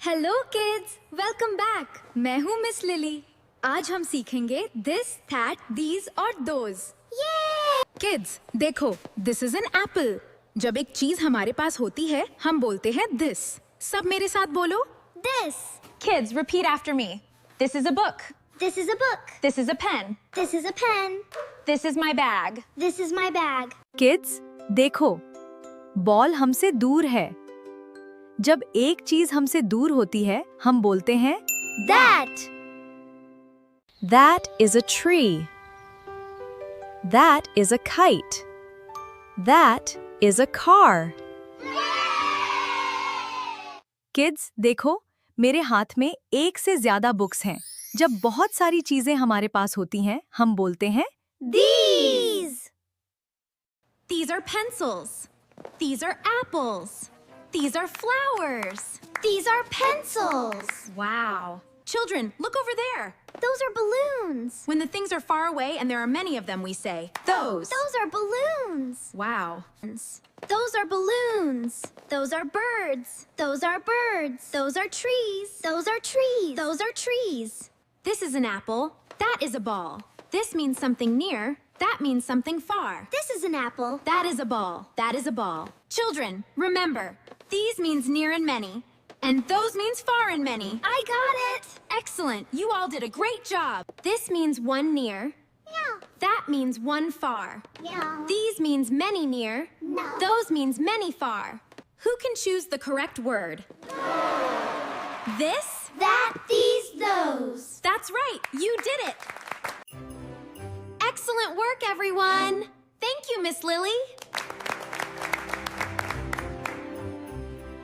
Hello kids, welcome back. मैं हूँ miss lily. आज हम सीखेंगे दिस, दैट, दीज और दोज। किड्स देखो, दिस इज एन एप्पल। जब एक चीज हमारे पास होती है हम बोलते हैं दिस। सब मेरे साथ बोलो, This. Kids, repeat after me. This is a book. This is a book. This is a pen. This is a pen. This is my bag. This is my bag. Kids देखो, ball हमसे दूर है। जब एक चीज हमसे दूर होती है हम बोलते हैं That. That is a tree. That is a kite. That is a car. Kids देखो, मेरे हाथ में एक से ज्यादा बुक्स हैं। जब बहुत सारी चीजें हमारे पास होती हैं हम बोलते हैं These. these are pencils, these are apples, these are flowers. These are pencils. Wow. Children, look over there. Those are balloons. When the things are far away and there are many of them, we say those. Those are balloons. Wow. Those are balloons. Those are birds. Those are birds. Those are trees. Those are trees. Those are trees. This is an apple. That is a ball. This means something near. That means something far. This is an apple. That is a ball. That is a ball. Children, remember, these means near and many, and those means far and many. I got it. Excellent. You all did a great job. This means one near. Yeah. That means one far. Yeah. These means many near. No. Those means many far. Who can choose the correct word? This? That, these, those. That's right. You did it. Excellent work, everyone. Thank you, Miss Lily.